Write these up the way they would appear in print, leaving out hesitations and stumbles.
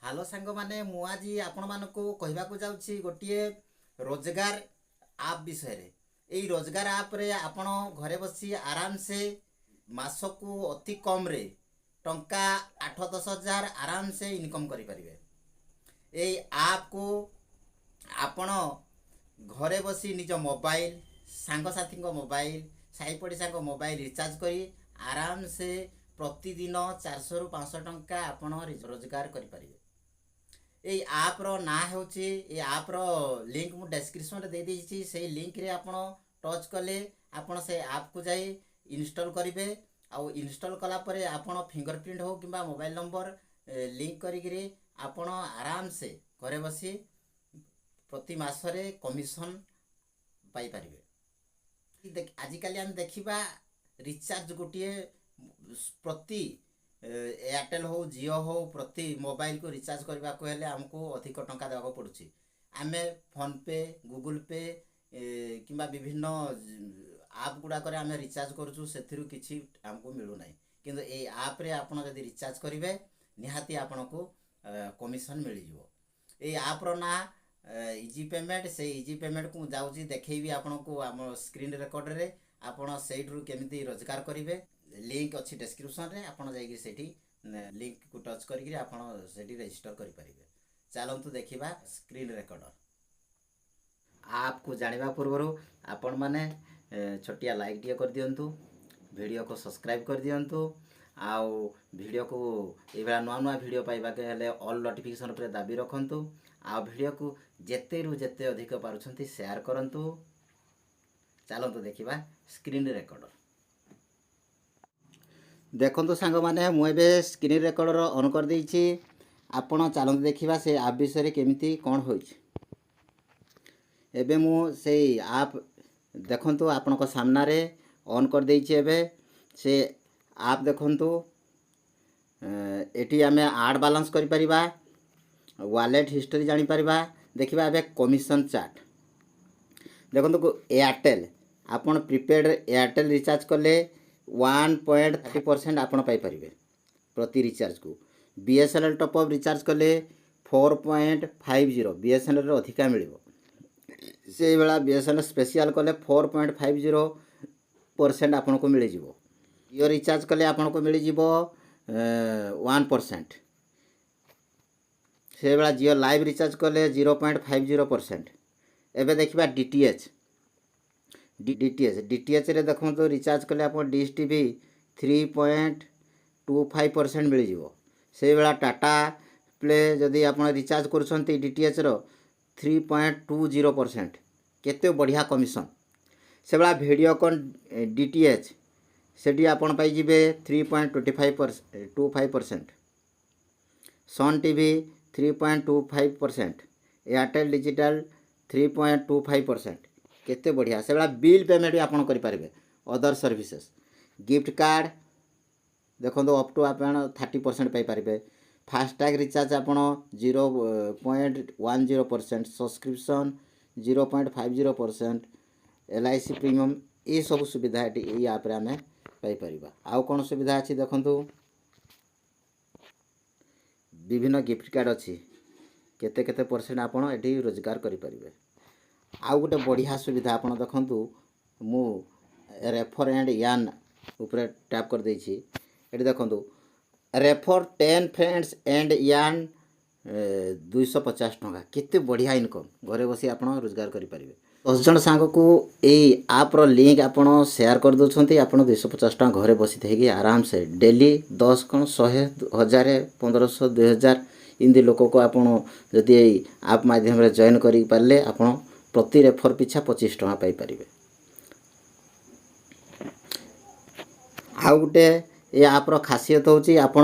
Hello सांग माने मु आज आपण मानकु कहबाकू जाउछि गोटिए रोजगार आप विषय रे। एई रोजगार आप रे आपण घरे बसी आराम से मासकू अति कम रे टंका 8-10 हजार आराम से इनकम करि परिबे। एई आप को आपण घरे बसी निज मोबाइल सांग साथी को मोबाइल साई पड़िसा को मोबाइल रिचार्ज करी आराम से प्रतिदिन 400 रु 500 टंका आपण रोजगार करि परिबे। এই ଆପ୍ର ନାଁ ହେଉଛି ଏ ଆପ୍ର ଲିଙ୍କ୍ ମୁଁ ଡେସ୍କ୍ରିପ୍ସନ୍ରେ ଦେଇଦେଇଛି। ସେଇ ଲିଙ୍କ୍ରେ ଆପଣ ଟଚ୍ କଲେ ଆପଣ ସେ ଆପ୍କୁ ଯାଇ ଇନଷ୍ଟଲ୍ କରିବେ। ଆଉ ଇନଷ୍ଟଲ୍ କଲା ପରେ ଆପଣ ଫିଙ୍ଗର ପ୍ରିଣ୍ଟ ହେଉ କିମ୍ବା ମୋବାଇଲ୍ ନମ୍ବର ଲିଙ୍କ୍ କରିକିରି ଆପଣ ଆରାମସେ ଘରେ ବସି ପ୍ରତି ମାସରେ କମିଶନ୍ ପାଇପାରିବେ। ଆଜିକାଲି ଆମେ ଦେଖିବା ରିଚାର୍ଜ ଗୋଟିଏ ପ୍ରତି एयरटेल हो जियो हो प्रति मोबाइल को रिचार्ज करने को हेले हमको अधिक टंका देवा पड़ुछि। आमे फोन पे गूगल पे किंबा विभिन्न आप गुड़ाक आमे रिचार्ज करूँ से किसी हमको मिलू ना। किंतु ए आप रे आपण जदि रिचार्ज करेंगे निहाती आपण को कमिशन मिल जिवो। ए आप रो ना इजी पेमेंट से इजी पेमेंट को जाऊँगी देखी आपण को आम स्क्रीन रेकर्ड रे आपण सेठू केमिति रोजगार करेंगे। लिंक अच्छी डिस्क्रिप्शन रे आपण जाइए सेठी लिंक को टच करी आपण सेठी रजिस्टर करि परिबे। चलंतु देखिबा स्क्रीन रेकॉर्डर। आपको जानिबा पूर्व आपण माने छोटिया लाइक दिए कर दियंतु, वीडियो को सब्सक्राइब कर दियंतु। आउ वीडियो को एबा नुआ नुआ वीडियो पाइबा के हेले ऑल नोटिफिकेशन पर दाबी रखंतु। आ वीडियो को जेते रु जेते अधिक पारुछंती शेयर करंतु। चलंतु देखिबा स्क्रीन रेकॉर्डर। देखो सांग मैंने मुझे स्क्रीन रेकर्डर ऑन कर देछि। आपण चलते देखा से आप विषय केमिति कौन हो। एबे मु से आप देखंतु आपण को सामने ऑन कर देछि। एबे से आप देखंतु एटी आमे आड बैलेंस करि परिबा, वॉलेट हिस्ट्री जानि परिबा। देखिबा एबे कमिशन चार्ट देखंतु एयरटेल आपण प्रीपेड एयरटेल रिचार्ज कले 1.30% आपण पाई परिबे प्रति रिचार्ज को। बीएसएनएल टॉप अप रिचार्ज कले 4.50 बीएसएनएल रो अधिका मिलिबो। से बेला बीएसएनएल स्पेशल कले 4.50% आपण को मिल जिवो। जियो रिचार्ज कले आपण को मिल जिवो 1%। से बेला जियो लाइव रिचार्ज कले 0.50%। एबे देखिबा डीटीएच रे देखो तो रिचार्ज कले आप डिश टीवी 3.25% मिल जिवो। से बेला टाटा प्ले जदि आप रिचार्ज करुछंती डीटीएच रो 3.20%। केते बढ़िया कमिशन। से बेला वीडियोकॉन डीटीएच सेठी आपण पाई जिवे 3.25%। Sun TV 3.25%। Airtel digital 3.25%। केते बढ़िया। से बेला बिल पेमेंट भी आपण करि पारिबे। अदर सर्विसेस गिफ्ट कार्ड देखो अप टू आप 30% पाई पारिबे। फास्टैग रिचार्ज आपण 0.10%। सब्सक्रिप्शन 0.50%। LIC प्रीमियम ये सब सुविधा ये आप आमे पाई परिबा। आउ कोन सुविधा अछि देखंतु विभिन्न गिफ्ट कार्ड अछि। केते केते परसेंट आपण एठी रोजगार करि परिबे। आउ गोटे बढ़िया सुविधा आपण देखंतु मु रेफर एंड यान ऊपर टैप कर देछि। एठी देखंतु रेफर 10 फ्रेंड्स एंड यान 250 टंका। केते बढ़िया इनकम घरे बसी आपण रोजगार करि परिबे। 10 जन सांग को एई आप रो लिंक आपण शेयर कर दोछंती। आपण 250 टंका घरे बसी थेगी आराम से डेली 10 कोन 100 1000 1500 2000 इंदी लोक को आपण जदि एई आप माध्यम रे जॉइन करि पारले आपण प्रति रेफर पिछा 25 टंका पाई परिबे। आउ गोटे ये आप रो खासियत होची आपण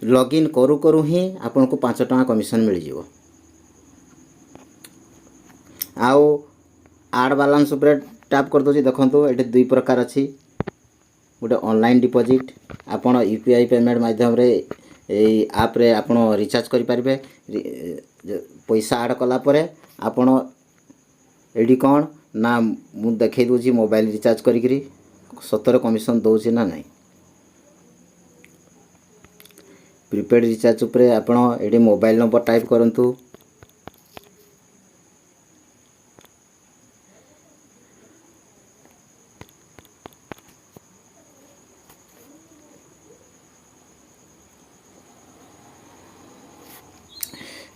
लॉगिन करू करू ही आपण को 5 टंका कमिशन मिल जिवो। आउ आड बैलेंस ऊपर टैप कर दोची। देखंतु एटे दुई प्रकार अछि। गोटे ऑनलाइन डिपॉजिट आपण यूपीआई पेमेंट माध्यम रे एई आप रे आपण रिचार्ज करि परिबे। पैसा ऐड कला परे आपण एडी कौन ना मु देखै दोची मोबाइल रिचार्ज करी सतर कमिशन दौची ना नहीं। प्रीपेड रिचार्ज उपरे आपण एडी मोबाइल नंबर टाइप करंतु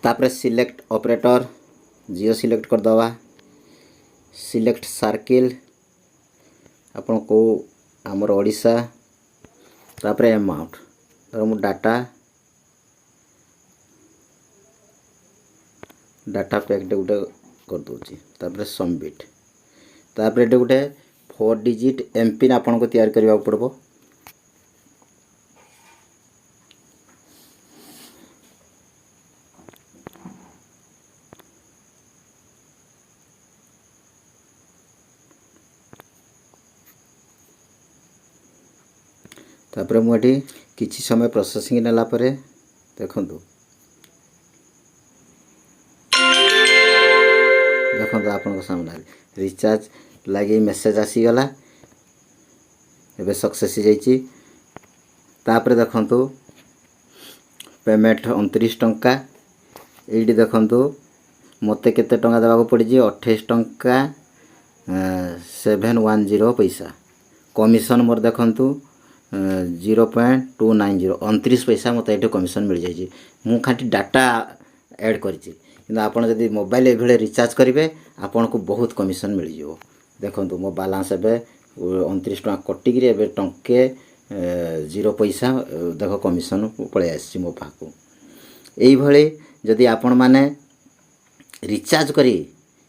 तापर सिलेक्ट ऑपरेटर जियो सिलेक्ट कर दवा सिलेक्ट सर्किल आपण को हमर ओडिशा तापर अमाउंट तर मु डाटा पैक डे गोटे कर दूची तापर सबमिट तापर एटे गोटे 4 डिजिट एम पिन आपण को तैयार करबा पड़बो तापर मुझे किसी समय प्रोसेसिंग नेला परे देखंतु आपन सामने रिचार्ज लगे मेसेज आसीगला एबे सक्सेस जाइए तापर देखंतु पेमेंट 29 टंका एडी देखंतु मते केते टंका देबा को पड़ी 28 टंका 710 पैसा कमिशन मोर देखंतु 0.290 29 पैसा मत ये कमिशन मिल जाए मु खाली डाटा ऐड करी आपड़ जब मोबाइल ये रिचार्ज करेंगे आपन को बहुत कमिशन मिल जाओ देखो मो बालांस ए 29 टंका कटिक टंके 0 पैसा देख कमिशन पलि आसी मो पाक यही जदि आपण मैंने रिचार्ज करी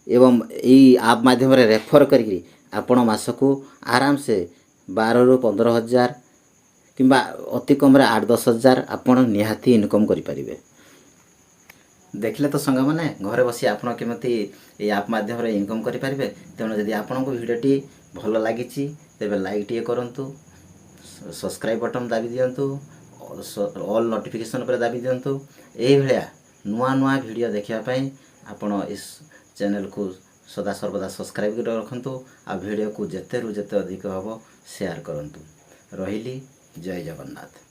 एवं यही आप माध्यम रेफर करी आपण मास को आराम से 12 ରୁ 15 हजार किंबा अति कम 8-10 हजार आपण निहाती इनकम करें देखले तो संग मैंने घरे बसी आपन केमती ये आप माध्यम इनकम करें तेणु जदि आपन को वीडियोटी भल लगी तेज लाइक टे करूँ सब्सक्राइब बटन दाबी दिंतु ऑल नोटिफिकेशन पर दाबी दिंतु यही भाया नुआ नुआ वीडियो देखापी आपण इस चैनल को सदा सर्वदा सब्सक्राइब कर रखु आ वीडियो को जेते रु जेते अधिक हम शेयर करंतु रहिली जय जगन्नाथ।